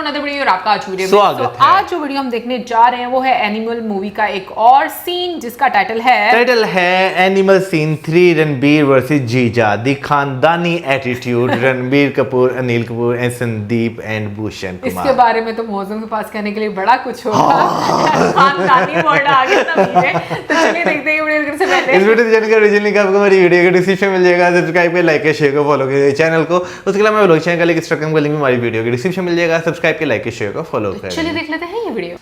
Another video और आपका आज वीडियो में। स्वागत है। आज जो वीडियो हम देखने जा रहे हैं वो है एनिमल मूवी का एक और सीन जिसका टाइटल है एनिमल सीन 3 रणबीर वर्सेस जीजा दी खानदानी attitude Ranbir Kapoor, Anil Kapoor and Sandeep and Bhushan Kumar. इसके बारे में तो मौसम के पास कहने के लिए बड़ा कुछ होगा। खानदानी वर्ड आ गया तभी है। तो चलिए देखते हैं वीडियो से पहले इस वीडियो की जानकारी लिंक आपको हमारी वीडियो के डिस्क्रिप्शन में मिल जाएगा। सब्सक्राइब करें, लाइक करें, शेयर करें, फॉलो करें चैनल को। उसके अलावा मैं व्लॉग चैनल का लिंक इंस्टाग्राम का लिंक हमारी वीडियो के डिस्क्रिप्शन में मिल जाएगा। सब्सक्राइब करें, लाइक करें, शेयर करें, फॉलो करें। चलिए देख लेते हैं ये वीडियो।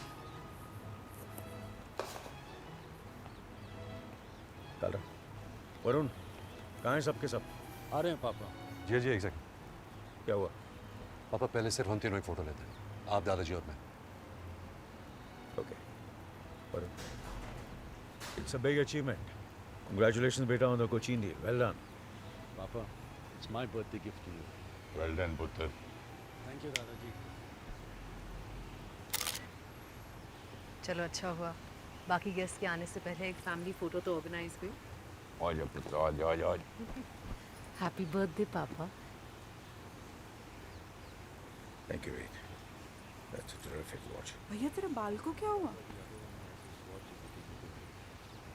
वरुण, कहाँ हैं सबके सब? आ रहे हैं पापा। जी जी एग्जैक्ट। क्या हुआ? पापा पहले सिर्फ हम तीनों ही फोटो लेते हैं, आप, दादाजी और मैं। Okay Varun, it's a big achievement. Congratulations बेटा on the Cochin deal. Well done papa, it's my birthday gift to you. Well done पुत्र। थैंक यू दादाजी। चलो अच्छा हुआ, बाकी गेस्ट के आने से पहले एक फैमिली फोटो तो ऑर्गेनाइज हुई। आ जा पुत्र, आ जा, आ जा। Happy birthday papa. Thank you wait, that's a terrific watch. भैया तेरे बाल को क्या हुआ?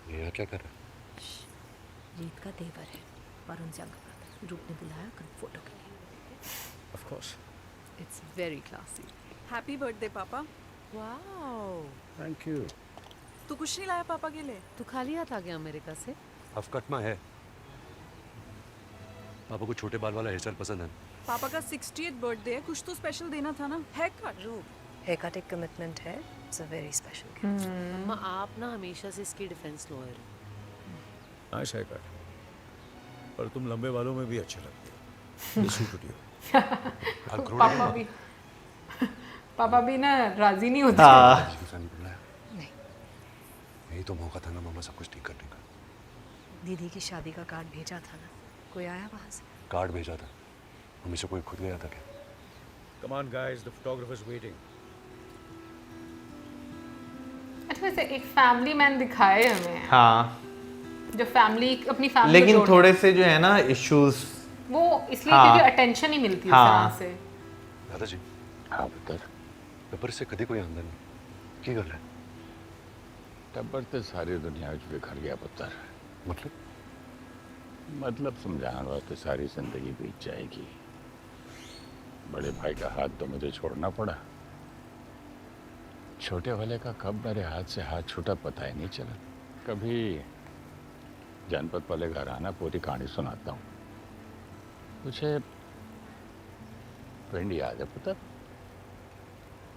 ये यहाँ क्या कर रहा है? रीत का देवर है, वरुण से अंकल रूप ने बुलाया कल फोटो के लिए। Of course. It's very classy. Happy birthday papa. Wow, thank you. तू कुछ नहीं लाया पापा के लिए? तू खाली हाथ आ गया अमेरिका से? हफ कटमा है। पापा को छोटे बाल वाला हेयर स्टाइल पसंद है। पापा का 60th बर्थडे है, कुछ तो स्पेशल देना था ना। Haircut. हेयर कट एक कमिटमेंट है, it's a very special gift. मम्मा आप ना हमेशा से इसकी डिफेंस लॉयर हो। Nice haircut. पर तुम लंबे बालों में भी अच्छे लगते हो। Suit to you. पापा भी ना राजी नहीं होते। नहीं, यही तो मौका था ना मामा सब कुछ ठीक करने का। दीदी की शादी का कार्ड भेजा था ना, कोई आया वहाँ से? कार्ड भेजा था, मम्मी से कोई खुद गया था क्या? Come on guys, the photographer is waiting. अच्छा वैसे एक फैमिली मैन दिखाए हमें। हाँ, जो फैमिली अपनी फैमिली लेकिन थोड़े से जो है ना इश्यूज वो इसलिए हाँ। क्योंकि अटेंशन ही मिलती है हाँ। उस तरह से। दादाजी, हाँ पुत्र। पेपर से कभी कोई आमदनी नहीं की गल है। टब्बर तो सारी दुनिया में बिखर गया पुत्र। मतलब समझाने वास्ते सारी जिंदगी बीत जाएगी। बड़े भाई का हाथ तो मुझे छोड़ना पड़ा। छोटे वाले का कब मेरे हाथ से हाथ छूटा पता ही नहीं चला। कभी जनपद वाले घर आना, पूरी कहानी सुनाता हूँ तुझे। पिंड याद है पुत्र?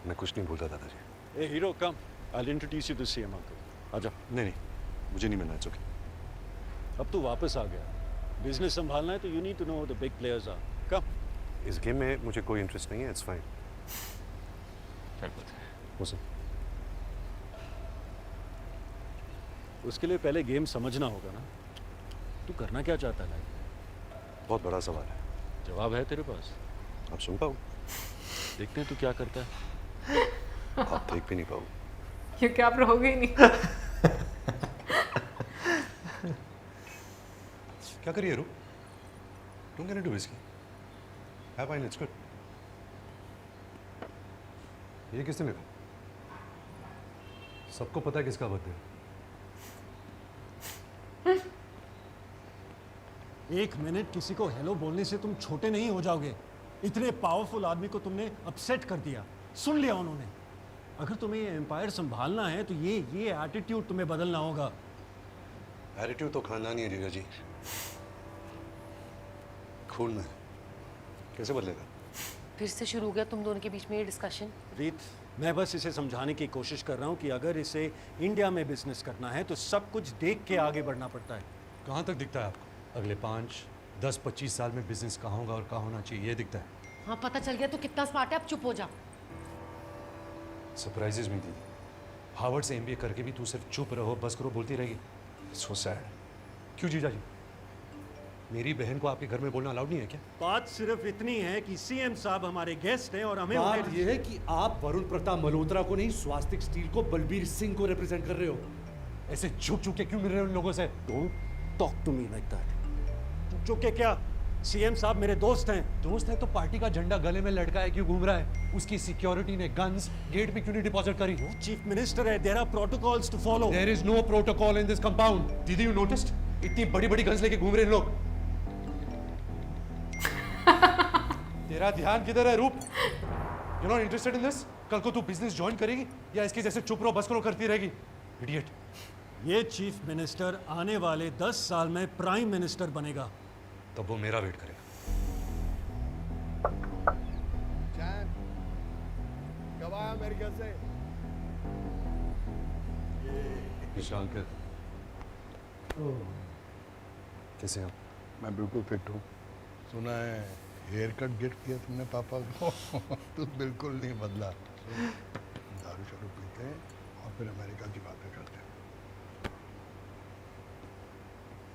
मैं कुछ नहीं भूलता दादाजी। ए hero come, I introduce you to CM uncle. आजा। नहीं, मुझे नहीं मिलना है। ओके। अब तू वापस आ गया, बिजनेस संभालना है तो you need to know the big players are. Come. इस गेम में मुझे कोई इंटरेस्ट नहीं है। It's fine. चल पुत्र। उसके लिए पहले गेम समझना होगा ना। तू करना क्या चाहता है लाइफ में? बहुत बड़ा सवाल है। जवाब है तेरे पास? आप सुन पाओ? देखते हैं तू क्या करता है। आप देख भी नहीं पाओ। क्योंकि आप रहोगे ही नहीं। क्या करिए रू? Don't get into risky. Have fine, it's good. ये किसने लिखा? सबको पता है किसका बर्थडे है। एक मिनट किसी को हेलो बोलने से तुम छोटे नहीं हो जाओगे। इतने पावरफुल आदमी को तुमने अपसेट कर दिया। सुन लिया उन्होंने। अगर तुम्हें ये एम्पायर संभालना है तो ये एटीट्यूड तुम्हें बदलना होगा। एटीट्यूड तो खानदानी है जीजा जी, खून में। कैसे बदलेगा? फिर से शुरू हो गया तुम दोनों के बीच में ये डिस्कशन। रीत, मैं बस इसे समझाने की कोशिश कर रहा हूँ कि अगर इसे इंडिया में बिजनेस करना है तो सब कुछ देख के आगे बढ़ना पड़ता है। कहाँ तक दिखता है आपको? अगले 5, 10, 25 साल में बिजनेस कहाँ होगा और कहाँ होना चाहिए, ये दिखता है? हाँ पता चल गया, तू कितना स्मार्ट है, अब चुप हो जा। सरप्राइजेज में दीदी, हार्वर्ड से MBA करके भी तू सिर्फ चुप रहो बस करो बोलती रहेगी। So sad. क्यों जीजा जी, मेरी बहन को आपके घर में बोलना अलाउड नहीं है क्या? बात सिर्फ इतनी है कि सीएम साहब हमारे गेस्ट हैं और हमें बात यह है कि आप वरुण प्रताप मल्होत्रा को नहीं, स्वास्तिक स्टील को, बलबीर सिंह को रिप्रेजेंट कर रहे हो। ऐसे झुक झुक के क्यों मिल रहे हो उन लोगों से? Don't talk to me like that. चुप के क्या? सीएम साहब मेरे दोस्त हैं। दोस्त है तो पार्टी का झंडा गले में लटकाए क्यों घूम रहा है? उसकी सिक्योरिटी ने गन्स गेट पे क्यों नहीं डिपॉजिट करी? चीफ मिनिस्टर है, there are protocols to follow. There is no protocol in this compound. दीदी यू नोटिस्ड? इतनी बड़ी बड़ी गन्स लेके घूम रहे हैं लोग। तेरा ध्यान किधर है रूप? You not interested in this? कल को तू बिजनेस ज्वाइन करेगी या इसके जैसे चुप रहो बस करो करती रहेगी? इडियट। ये चीफ मिनिस्टर आने वाले 10 साल में प्राइम मिनिस्टर बनेगा। तब वो मेरा वेट करेगा। कब आया अमेरिका से? विशाल कैसे हैं? मैं बिल्कुल फिट हूँ। सुना है हेयर कट गिफ्ट किया तुमने पापा को। तू बिल्कुल नहीं बदला। दारू शारू पीते हैं और फिर अमेरिका की बातें करते हैं।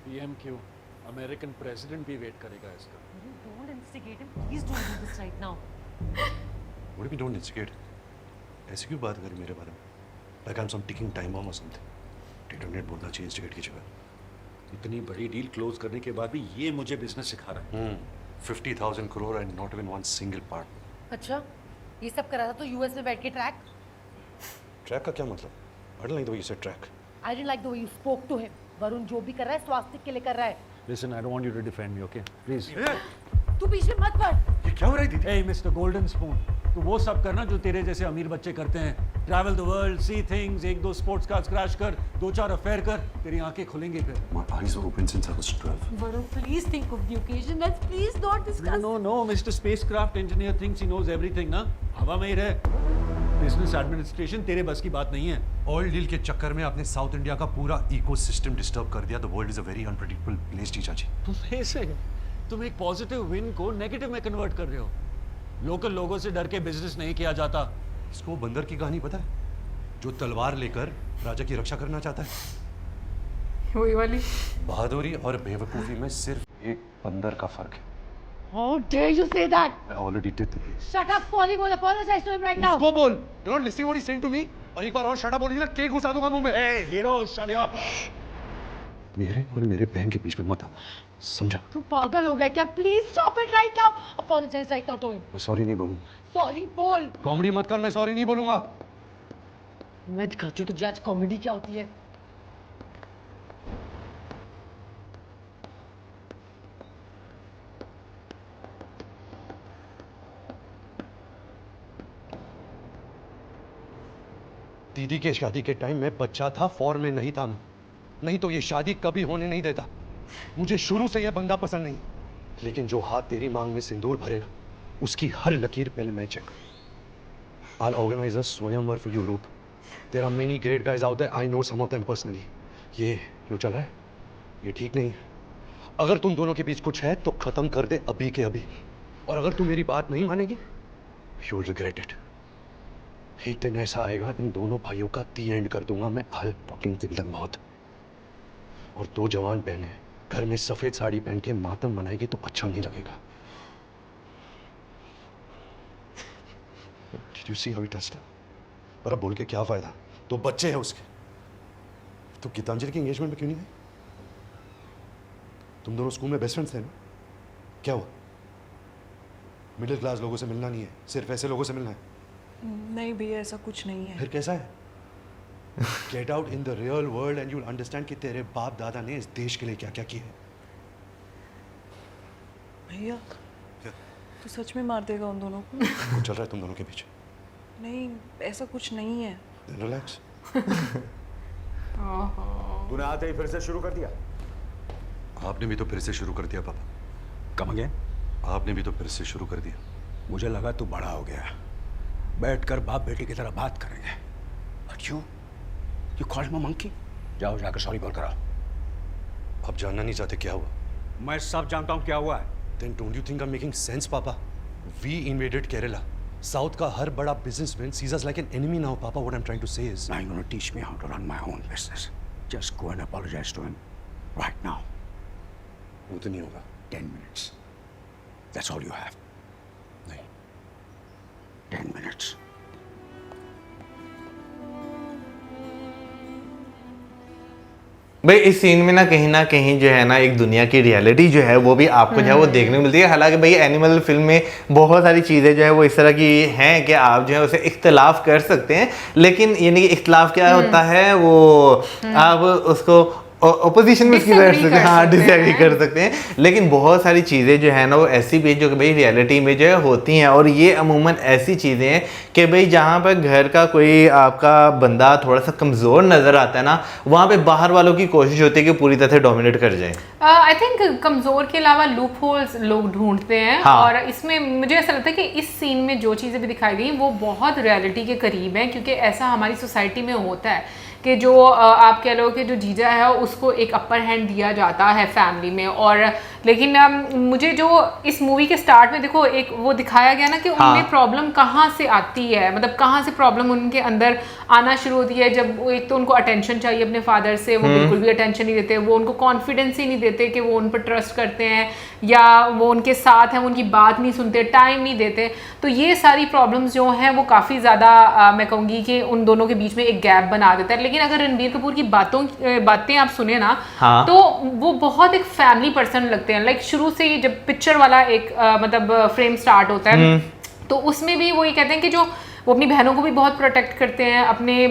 पीएम क्यों? अमेरिकन प्रेसिडेंट भी वेट करेगा इसका। Don't instigate him. Please don't do this right now. What if you don't instigate? ऐसे क्यों बात करी मेरे बारे में? Like I'm some ticking time bomb or something. Internet बोलना चाहिए इंस्टिगेट की जगह। इतनी बड़ी डील क्लोज करने के बाद भी ये मुझे बिजनेस सिखा रहा है। 50,000 crore and not even one single part. अच्छा, ये सब करा था तो यूएस में बैठ के ट्रैक? ट्रैक का क्या मतलब? I don't like the way you said track. I didn't like the way you spoke to him. Varun जो भी कर रहा है स्वास्थ्य के लिए कर रहा है। Listen, I don't want you to defend me, okay? Please. तू बीच में मत पड़। ये क्या हो रहा है दीदी? Hey, Mr. Golden Spoon, तू वो सब करना जो तेरे जैसे अमीर बच्चे करते हैं। Travel the world, see things, एक दो स्पोर्ट्स कार्स क्रैश कर, 2-4 अफेयर कर, तेरी आंखें खुलेंगी फिर। My eyes were open since I was 12. Varun please think of the occasion. Let's please not discuss. No, Mr. Spacecraft Engineer thinks he knows everything, ना? हवा में ही रहे। बिजनेस एडमिनिस्ट्रेशन तेरे बस की बात नहीं है। ऑयल डील के चक्कर में आपने साउथ इंडिया का पूरा इकोसिस्टम डिस्टर्ब कर दिया। The world is a very unpredictable place जीजा जी। तुम एक पॉजिटिव विन को नेगेटिव में कन्वर्ट कर रहे हो। लोकल लोगों से डर के बिजनेस नहीं किया जाता। इसको बंदर की कहानी पता है? जो तलवार लेकर राजा की रक्षा करना चाहता है। वही वाली। बहादुरी और बेवकूफी में सिर्फ एक बंदर का फर्क है। How dare you say that? I already did. Shut up, Polly. Will apologize to him right now. उसको बोल। You're not listening what he's saying to me. और एक बार और शट अप बोलिए ना, केक घुसा दूंगा मुंह में। Hey, hero, shut up. मेरे और मेरे बहन के बीच में मत आ, समझा? तू पागल हो गया क्या? Please stop it right now. Apologize right now to him. मैं सॉरी नहीं बोलूंगा। Sorry, बोल। कॉमेडी मत कर, मैं सॉरी नहीं बोलूंगा। मैं दिखाती हूँ तुझे आज कॉमेडी क्या होती है। दीदी के शादी के टाइम में बच्चा था, फॉर्म में नहीं था, नहीं तो ये शादी कभी होने नहीं देता। मुझे शुरू से यह बंदा पसंद नहीं, लेकिन जो हाथ तेरी मांग में सिंदूर भरेगा उसकी हर लकीर पहले मैं चेक। I'll organize a स्वयंवर for you, Roop. There are many great guys out there. I know some of them personally. ये जो चला है ये ठीक नहीं है। अगर तुम दोनों के बीच कुछ है तो खत्म कर दे अभी के अभी, और अगर तुम मेरी बात नहीं मानेगी you'll regret it. एक दिन ऐसा आएगा इन दोनों भाइयों का दी एंड कर दूंगा मैं। I'll fucking kill them both. और दो जवान बहनें घर में सफेद साड़ी पहन के मातम मनाएगी तो अच्छा नहीं लगेगा। Did you see how he touched her? पर अब बोल के क्या फायदा? तो बच्चे हैं उसके। तो गीतांजलि की एंगेजमेंट में क्यों नहीं गए? तुम दोनों स्कूल में बेस्ट फ्रेंड्स थे ना? क्या हुआ? मिडिल क्लास लोगों से मिलना नहीं है, सिर्फ ऐसे लोगों से मिलना है। नहीं भैया ऐसा कुछ नहीं है। फिर कैसा है? Get out in the real world and you'll understand कि तेरे बाप दादा ने इस देश के लिए क्या क्या किया है। भैया तू सच में मार देगा उन दोनों को? कुछ चल रहा है तुम दोनों के बीच? नहीं ऐसा कुछ नहीं है। Then relax. तूने आते ही फिर से शुरू कर दिया। आपने भी तो फिर से शुरू कर दिया पापा। Come again? आपने भी तो फिर से शुरू कर दिया। मुझे लगा तू बड़ा हो गया, बैठकर बाप बेटे की तरह बात करेंगे। But you called me monkey. जाओ जाकर सॉरी बोल कर आओ। आप जानना नहीं चाहते क्या हुआ? मैं सब जानता हूँ क्या हुआ है। Then don't you think I'm making sense, Papa? We invaded Kerala. South का हर बड़ा businessman sees us like an enemy now, Papa. What I'm trying to say is. Now you're gonna teach me how to run my own business. Just go and apologize to him right now. वो तो नहीं होगा। 10 minutes. That's all you have. नहीं। 10 minutes. भाई इस scene में ना कहीं जो है ना एक दुनिया की रियलिटी जो है वो भी आपको जो है वो देखने को मिलती है। हालांकि भाई एनिमल फिल्म में बहुत सारी चीज़ें जो है वो इस तरह की हैं कि आप जो है उसे इख्तलाफ कर सकते हैं, लेकिन यानी कि इख्तलाफ क्या होता है वो आप उसको ओपोजिशन में उसकी बैठ सकते हैं, हाँ डिसएग्री कर सकते हैं, लेकिन बहुत सारी चीज़ें जो है ना वो ऐसी भी जो कि भाई रियलिटी में जो है होती हैं। और ये अमूमन ऐसी चीज़ें हैं कि भाई जहाँ पर घर का कोई आपका बंदा थोड़ा सा कमज़ोर नज़र आता है ना, वहाँ पे बाहर वालों की कोशिश होती है कि पूरी तरह से डोमिनेट कर जाए। आई थिंक कमज़ोर के अलावा लूप होल्स लोग ढूंढते हैं। हाँ। और इसमें मुझे ऐसा लगता है कि इस सीन में जो चीज़ें भी दिखाई गई वो बहुत रियलिटी के करीब हैं, क्योंकि ऐसा हमारी सोसाइटी में होता है कि जो आप कह लो कि जो जीजा है उसको एक अपर हैंड दिया जाता है फैमिली में। और लेकिन मुझे जो इस मूवी के स्टार्ट में देखो एक वो दिखाया गया ना कि हाँ। उनमें प्रॉब्लम कहाँ से आती है, मतलब कहाँ से प्रॉब्लम उनके अंदर आना शुरू होती है। जब वो एक तो उनको अटेंशन चाहिए अपने फादर से, वो बिल्कुल भी अटेंशन नहीं देते, वो उनको कॉन्फिडेंस ही नहीं देते कि वो उन पर ट्रस्ट करते हैं या वो उनके साथ हैं, वो उनकी बात नहीं सुनते, टाइम नहीं देते। तो ये सारी प्रॉब्लम्स जो हैं वो काफ़ी ज़्यादा मैं कहूँगी कि उन दोनों के बीच में एक गैप बना देता है। लेकिन अगर रणबीर कपूर की बातें आप सुने ना, हाँ। तो वो बहुत एक फैमिली पर्सन लगते हैं। लाइक शुरू से ही जब पिक्चर वाला एक मतलब फ्रेम स्टार्ट होता है तो उसमें भी वो ये कहते हैं कि जो वो अपनी बहनों को भी बहुत प्रोटेक्ट करते हैं, अपने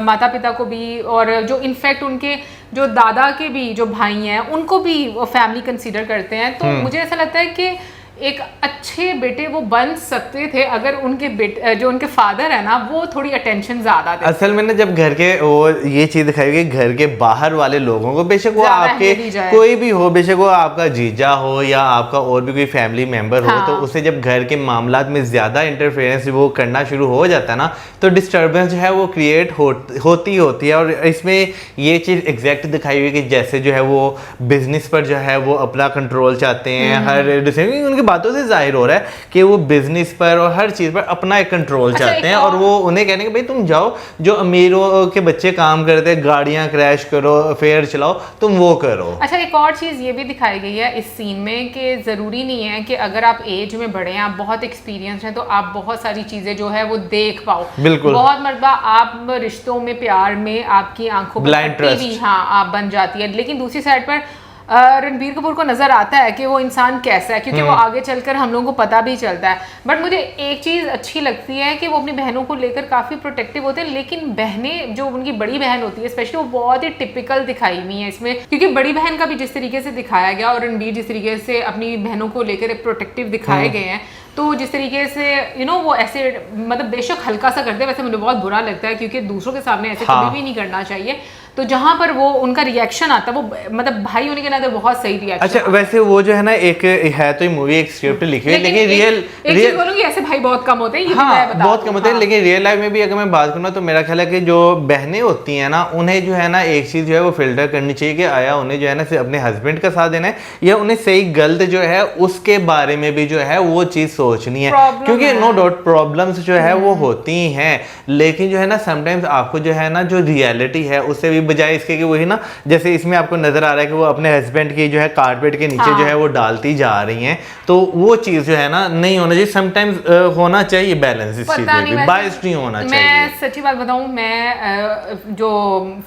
माता पिता को भी, और जो इनफैक्ट उनके जो दादा के भी जो भाई हैं उनको भी फैमिली कंसीडर करते हैं। तो मुझे ऐसा लगता है कि एक अच्छे बेटे वो बन सकते थे अगर उनके बेटे जो उनके फादर है ना वो थोड़ी अटेंशन ज्यादा देते। असल में ना जब घर के वो ये चीज दिखाई गई घर के बाहर वाले लोगों को, बेशक वो ज्यादा आपके अहमियत दी जाए। कोई भी हो, बेशक वो आपका जीजा हो या आपका और भी कोई फैमिली मेंबर हो, हाँ। तो उसे जब घर के मामलात में ज्यादा इंटरफेरेंस वो करना शुरू हो जाता है ना, तो डिस्टर्बेंस जो है वो क्रिएट होती है। और इसमें ये चीज एग्जैक्ट दिखाई हुई कि जैसे जो है वो बिजनेस पर जो है वो अपना कंट्रोल चाहते हैं, हर डिसीजन उनकी बातों से जाहिर हो रहा है कि वो बिजनेस पर और हर चीज पर अपना एक कंट्रोल चाहते हैं। और वो उन्हें कहने के भाई तुम जाओ, जो अमीरों के बच्चे काम करते हैं, गाड़ियां क्रैश करो, फेयर चलाओ, तुम वो करो। अच्छा, एक और चीज ये भी दिखाई गई है इस सीन में कि जरूरी नहीं है कि अगर आप एज में बड़े हैं, आप बहुत एक्सपीरियंस हैं, तो आप बहुत सारी चीजें जो है वो देख पाओ। बिल्कुल। बहुत मरतबा आप रिश्तों में, प्यार में आपकी आंखों Blind पर पट्टी भी हाँ आप बन जाती है। लेकिन दूसरी साइड पर रणबीर कपूर को नजर आता है कि वो इंसान कैसा है, क्योंकि वो आगे चलकर हम लोगों को पता भी चलता है। बट मुझे एक चीज अच्छी लगती है कि वो अपनी बहनों को लेकर काफी प्रोटेक्टिव होते हैं, लेकिन बहनें जो उनकी बड़ी बहन होती है स्पेशली, वो बहुत ही टिपिकल दिखाई हुई है इसमें। क्योंकि बड़ी बहन का भी जिस तरीके से दिखाया गया और रणबीर जिस तरीके से अपनी बहनों को लेकर एक प्रोटेक्टिव दिखाए गए हैं, तो जिस तरीके से वो ऐसे मतलब बेशक हल्का सा करते हैं, वैसे मुझे बहुत बुरा लगता है क्योंकि दूसरों के सामने ऐसे हाँ। कभी भी नहीं करना चाहिए। तो जहां पर वो उनका रिएक्शन आता है वो मतलब भाई होने के नाते बहुत सही रिएक्शन। अच्छा, वैसे वो जो है ना एक है तो ये मूवी एक स्क्रिप्ट लिखी हुई है, लेकिन रियल बोलूंगी ऐसे भाई बहुत कम होते हैं, ये हाँ, मैं बता बहुत दूं, कम होते हैं। हाँ। लेकिन रियल लाइफ में भी अगर मैं बात करूँ ना, तो मेरा ख्याल है कि जो बहनें होती हैं ना, उन्हें जो है ना एक चीज़ जो है वो फिल्टर करनी चाहिए कि आया उन्हें जो है ना सिर्फ अपने हस्बैंड का साथ देना है या उन्हें सही गलत जो है उसके बारे में भी जो है वो चीज़ सोचनी है। क्योंकि नो डाउट प्रॉब्लम्स जो है वो होती हैं, लेकिन जो है ना समटाइम्स आपको जो है ना जो रियलिटी है उससे भी बजाय इसके कि वही ना, जैसे इसमें आपको नजर आ रहा है कि वो अपने हस्बैंड की जो है कारपेट के नीचे जो है वो डालती जा रही हैं, तो वो चीज़ जो है ना नहीं होना चाहिए। समटाइम्स होना चाहिए बैलेंस इस चीज़ में भी, बायस नहीं होना चाहिए। मैं सच्ची बात बताऊं, मैं जो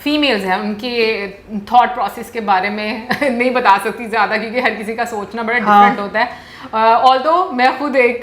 फीमेल्स हैं उनके थॉट प्रोसेस के बारे में नहीं बता सकती ज़्यादा, क्योंकि हर किसी का सोचना बड़ा डिफरेंट होता है। ऑल्दो मैं खुद एक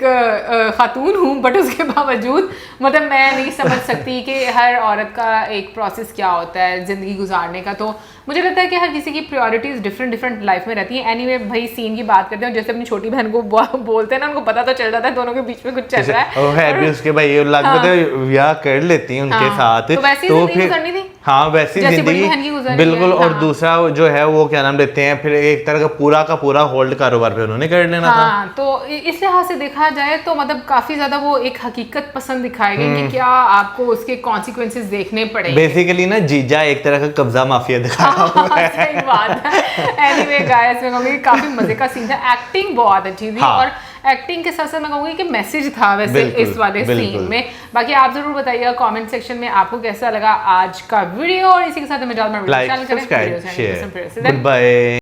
खातून हूँ, बट उसके बावजूद मतलब मैं नहीं समझ सकती कि हर औरत का एक प्रोसेस क्या होता है ज़िंदगी गुजारने का। तो मुझे लगता है कि हर किसी की प्रायोरिटीज़ डिफरेंट लाइफ में रहती हैं। एनीवे भाई सीन की बात करते हैं, जैसे अपनी छोटी बहन को बोलते हैं ना, उनको पता तो चल जाता है दोनों के बीच में कुछ चल रहा है। और है भी उसके भाई लगभग ब्याह कर लेती हैं उनके साथ, तो वैसी जिंदगी गुजारनी थी। हाँ, वैसी जिंदगी बिल्कुल। और दूसरा जो है वो क्या नाम लेते हैं, फिर एक तरह का पूरा होल्ड कारोबार पे उन्होंने कर लेना था। तो इस लिहाज से देखा जाए तो मतलब काफी ज्यादा वो एक हकीकत पसंद दिखाए गए कि क्या आपको उसके कॉन्सिक्वेंसेस देखने पड़ेंगे। बेसिकली ना जीजा एक तरह का कब्जा माफिया दिखाया हुआ है। सही बात है। एनीवे गाइस, मैं कहूंगी काफी मजे का सीन था, एक्टिंग बहुत अच्छी थी। हाँ। और एक्टिंग के साथ साथ मैं कहूंगी कि मैसेज था वैसे इस वाले सीन में। बाकी आप जरूर बताइएगा कमेंट सेक्शन में आपको कैसा लगा आज का वीडियो, और इसी के साथ हमें like, subscribe, share, good bye.